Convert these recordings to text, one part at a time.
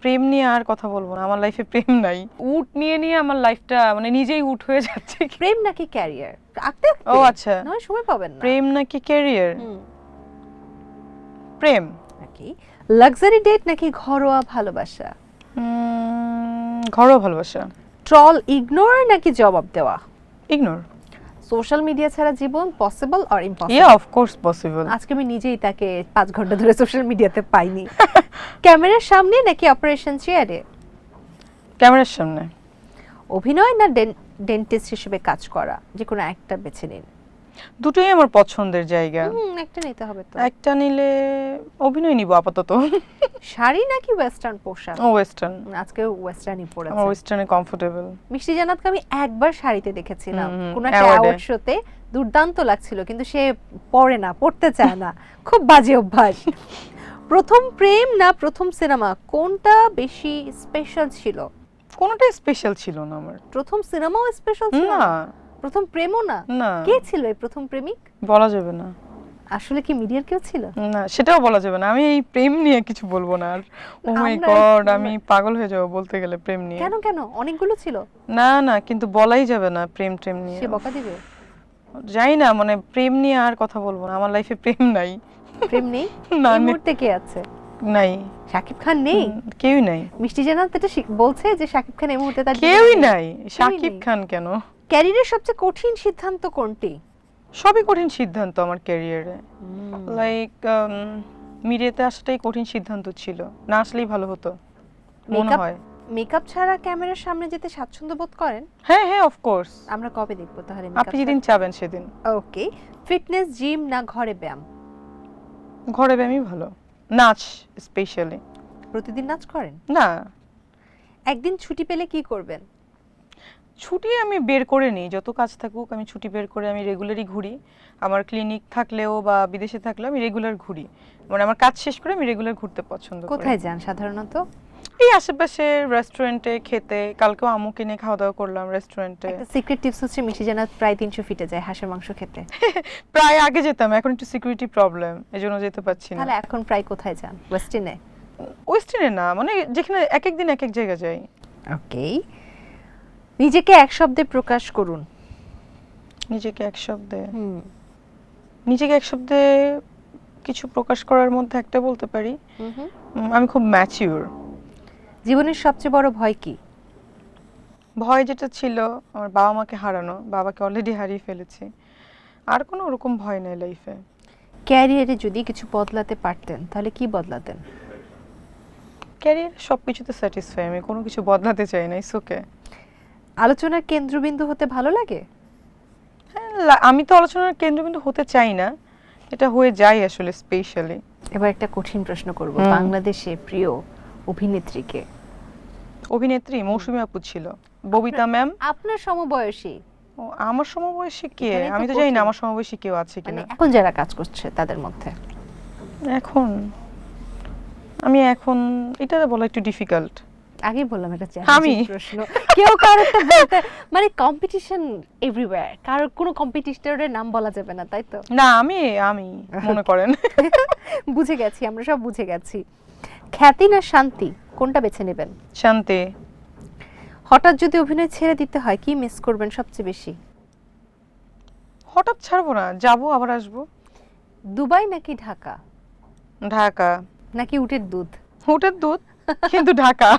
প্রেম নিয়ে আর কথা বলবো না, আমার লাইফে প্রেম নাই। উট নিয়ে আমার লাইফটা মানে নিজেই উট হয়ে যাচ্ছে। প্রেম নাকি ক্যারিয়ার আঁকতে আঁকতে ও আচ্ছা, নয় সময় পাবেন না। প্রেম নাকি ক্যারিয়ার? প্রেম। নাকি লাক্সারি ডেট নাকি ঘরোয়া ভালোবাসা? ঘরোয়া ভালোবাসা। ট্রল ইগনোর নাকি জবাব দেওয়া? ইগনোর। সোশ্যাল মিডিয়া ছাড়া জীবন পসিবল অর ইয়া ইম্পসিবল? Of course possible. আজকে আমি নিজেই তাকে 5 ঘন্টা ধরে সোশ্যাল মিডিয়াতে পাইনি। ক্যামেরার সামনে নাকি অপারেশন চেয়ারে? ক্যামেরার সামনে। অভিনয় না ডেন্টিস্ট হিসেবে কাজ করা? যে কোনো একটা বেছে নিন। দুটোই আমার পছন্দের জায়গা। একটা নিতে হবে তো। একটা নিলে অভিনয় নিব আপাতত। শাড়ি নাকি ওয়েস্টার্ন পোশাক? ওয়েস্টার্ন। আজকে ওয়েস্টার্নই আমার পরেছে। ওয়েস্টার্নে কমফোর্টেবল। মিষ্টি জান্নাতকে আমি একবার শাড়িতে দেখেছিলাম কোন একটা award-এ। অ্যাওয়ার্ড শোতে, দুর্দান্ত লাগছিল, কিন্তু সে পড়তে চায় না, খুব বাজে অভ্যাস। প্রথম প্রেম না প্রথম সিনেমা, কোনটা বেশি স্পেশাল ছিল? কোনোটাই স্পেশাল ছিল না আমার। প্রথম সিনেমাও স্পেশাল ছিল না না, প্রথম প্রেমও না? না, কে ছিল এই প্রথম প্রেমিক? বলা যাবে না। আসলে কি মিডিয়ার কেউ ছিল? না, সেটাও বলা যাবে না। আমি এই প্রেম নিয়ে কিছু বলবো না আর। ও মাই আমরা গড, আমি পাগল হয়ে যাব বলতে গেলে প্রেম নিয়ে। কেন কেন অনেকগুলো ছিল। না না, কিন্তু বলাই যাবে না প্রেম নিয়ে। সে বকা দিবে? যাই না, মানে প্রেম নিয়ে আর কথা বলবো না, আমার লাইফে প্রেম নাই। প্রেম নেই? না, এই মুহূর্তে কে আছে? নাই। শাকিব খান নেই? কেউই নাই। মিষ্টি জান্নাত এটা বলছে যে শাকিব খান এই মুহূর্তে তার কেউই জীবনে নাই। শাকিব নেই। খান কেন? ক্যারিয়ারের সবচেয়ে কঠিন সিদ্ধান্ত কোনটি? সবই কঠিন সিদ্ধান্ত আমার ক্যারিয়ারে। লাইক মিডিয়াতে আসাটাই কঠিন সিদ্ধান্ত ছিল, না আসলেই ভালো হতো মনে হয়। মেকআপ ছাড়া ক্যামেরার সামনে যেতে স্বাচ্ছন্দ্য বোধ করেন? হ্যাঁ হ্যাঁ, অফ কোর্স। আমরা কবে দেখবো তাহলে আপনি যেদিন চাবেন সেদিন। ওকে। ফিটনেস জিম না ঘরে ব্যায়াম? ঘরে ব্যায়ামই ভালো। নাচ স্পেশালি। প্রতিদিন নাচ করেন? না, একদিন ছুটি পেলে কি করবেন? ছুটি আমি বের করে নিই, যত কাজ থাকুক আমি ছুটি বের করে আমি রেগুলারই ঘুরি। আমার ক্লিনিক থাকলেও বা বিদেশে থাকলেও আমি রেগুলার ঘুরি। মানে আমার কাজ শেষ করে আমি রেগুলার ঘুরতে পছন্দ করি। কোথায় যান সাধারণত? এই আশেপাশে রেস্টুরেন্টে খেতে। কালকেও আম্মুকে নিয়ে খাওয়া দাওয়া করলাম রেস্টুরেন্টে। একটা সিক্রেট টিপস হচ্ছে মিষ্টি জান্নাত প্রায় 300 ফিটে যায় হাঁসের মাংস খেতে। প্রায় আগে যেতাম, এখন একটু সিকিউরিটি প্রবলেম, এজন্য যেতে পারছি না। তাহলে এখন প্রায় কোথায় যান? ওয়েস্টিনে? ওয়েস্টার্নে না, মানে যেখানে এক এক দিন এক এক জায়গা যাই। ওকে। নিজেকে এক শব্দে প্রকাশ করুন। নিজেকে এক শব্দে নিজেকে এক শব্দে কিছু প্রকাশ করার মধ্যে একটা বলতে পারি, আমি খুব ম্যাচিউর। জীবনের সবচেয়ে বড় ভয় কি? ভয় যেটা ছিল আমার বাবা মাকে হারানো, বাবাকে অলরেডি হারিয়ে ফেলেছি। আর কোনো ওরকম ভয় নেই লাইফে। ক্যারিয়ারে যদি কিছু বদলাতে পারতেন তাহলে কি বদলাতেন? ক্যারিয়ারে সব কিছুতে স্যাটিসফাই, আমি কোনো কিছু বদলাতে চাই না। It's okay. আলোচনার কেন্দ্রবিন্দু হতে ভালো লাগে? হ্যাঁ, আমি তো আলোচনার কেন্দ্রবিন্দু হতে চাই না, এটা হয়ে যায় আসলে স্পেশালি। এবার একটা কঠিন প্রশ্ন করব, বাংলাদেশে প্রিয় অভিনেত্রীকে? অভিনেত্রী মৌসুমী আপু ছিল, ববিতা ম্যাম। আপনার সমবয়সী? ও, আমার সমবয়সী কে? এখানেই তো আমি তো জানি না কঠিন। আমার সমবয়সী কেউ আছে মানে কিনা। এখন যারা কাজ করছে তাদের মধ্যে? এখন এটা বলা একটু ডিফিকাল্ট। আগেই বললাম এটা আমি? চ্যালেঞ্জিং প্রশ্ন। কেউ কারোরটা বলতে, মানে কম্পিটিশন এভরিওয়্যার, কারোর কোনো কম্পিটিটরের নাম বলা যাবে না, তাই তো? না, আমি মনে করেন। বুঝে গেছি, আমরা সব বুঝে গেছি। খ্যাতি না শান্তি, কোনটা বেছে নেবেন? শান্তি। হঠাৎ যদি অভিনয় ছেড়ে দিতে হয় কি মিস করবেন সবচেয়ে বেশি? হঠাৎ ছাড়বো না, যাবো আবার আসবো। দুবাই নাকি ঢাকা? ঢাকা। নাকি উটের দুধ? উটের দুধ, কিন্তু ঢাকা।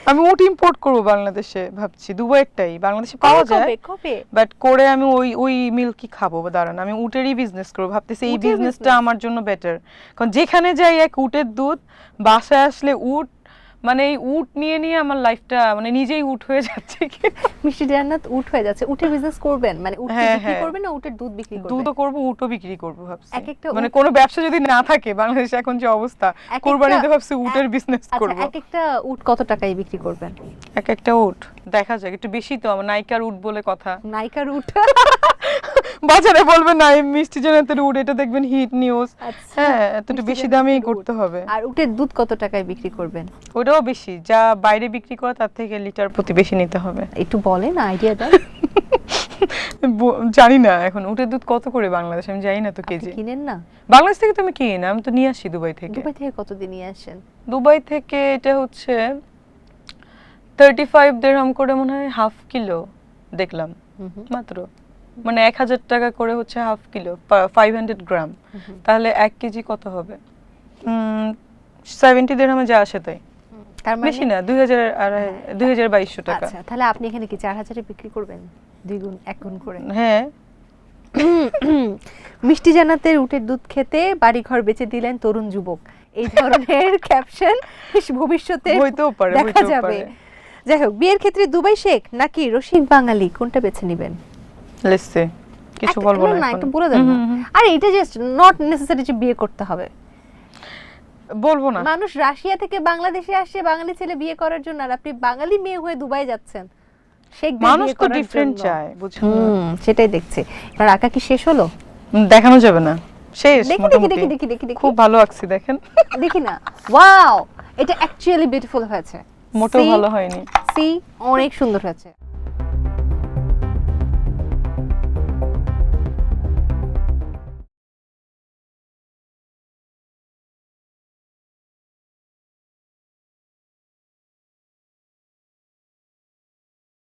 আমি উট ইম্পোর্ট করবো বাংলাদেশে ভাবছি। দুবাইটাই বাংলাদেশে পাওয়া যায়, কবে কবে? বাট করে আমি ওই মিল্কই খাবো। দাঁড়ান, আমি উটেরই বিজনেস করবো ভাবতেছি। এই উটের বিজনেসটা business? আমার জন্য বেটার, কারণ যেখানে যাই এক উটের দুধ, বাসায় আসলে উট। মানে এই উট নিয়ে আমার লাইফটা মানে নিজেই উট হয়ে যাচ্ছে। মিষ্টি জান্নাত উট হয়ে যাচ্ছে। উটের বিজনেস করবেন মানে উট হ্যাঁ, বিক্রি হ্যাঁ। করবেন না উটের দুধ বিক্রি করবেন? দুধও করবো, উটও বিক্রি করবো ভাবছি। এক একটা মানে উট- কোনো ব্যবসা যদি না থাকে বাংলাদেশে এখন যে অবস্থা, এক কোরবানিতে একটা- ভাবছি উটের বিজনেস আচ্ছা, করবো। এক একটা উট কত টাকায় বিক্রি করবেন? এক একটা উট দেখা যাক, একটু বেশি তো। আমার নায়িকার উট বলে কথা। নাইকার উট? বাজারে বলবেন না এই মিষ্টি জান্নাতের উট, এটা দেখবেন হিট নিউজ। আচ্ছা, হ্যাঁ, একটু মিষ্টি বেশি জান্নাতের দামেই উট। করতে হবে। আর উটের দুধ কত টাকায় বিক্রি করবেন? ওটাও বেশি, যা বাইরে বিক্রি করে তার থেকে লিটার প্রতি বেশি নিতে হবে। একটু বলেন, আইডিয়া দেন। জানি না এখন উটের দুধ কত করে বাংলাদেশ, আমি জানি না তো আপনি কেজি। কিনেন না? বাংলাদেশ থেকে তো আমি কিনি না, আমি তো নিয়ে আসি দুবাই থেকে। দুবাই থেকে কতদিন নিয়ে আসেন? দুবাই থেকে এটা হচ্ছে 35 দিরহাম করে মনে হয় হাফ কিলো দেখলাম মাত্র, মানে 1000 টাকা করে হচ্ছে হাফ কিলো, 500 গ্রাম, তাহলে 1 কেজি কত হবে? 70 দিরহামে যা আসে তাই, তার মানে বেশি না, 2200 টাকা। আচ্ছা, তাহলে আপনি এখানে কি 4000 এ বিক্রি করবেন? 2 গুণ 1 গুণ করে? হ্যাঁ। মিষ্টি জান্নাতের উটের দুধ খেতে বাড়িঘর বেচে দিলেন তরুণ যুবক, এই ধরনের ক্যাপশন ভবিষ্যতে হইতেও পারে, দেখা হইতেও যাবে। পারে। যাই হোক, বিয়ের ক্ষেত্রে দুবাই শেখ নাকি রসিক বাঙালি, কোনটা বেছে নেবেন? লেটস সে, কিছু বলবো না না, এখন। একটু বলে দেন না। আরে এটা জাস্ট নট নেসেসারি যে বিয়ে করতে হবে। বলবো না। মানুষ রাশিয়া থেকে বাংলাদেশে আসছে বাঙালি ছেলে বিয়ে করার জন্য, আর আপনি বাঙালি মেয়ে হয়ে দুবাই যাচ্ছেন শেখদের মানুষ বিয়ে তো করার ডিফারেন্ট জন্য। চায়, বুঝছেন? সেটাই দেখছি। এবার আঁকা কি শেষ হলো? দেখানো যাবে না, শেষ দেখি মোটামুটি। দেখি খুব ভালো আঁকছি, দেখেন। দেখি না। ওয়াও, এটা অ্যাকচুয়ালি বিউটিফুল হয়েছে। মোটেও ভালো হয়নি। সি, অনেক সুন্দর হয়েছে।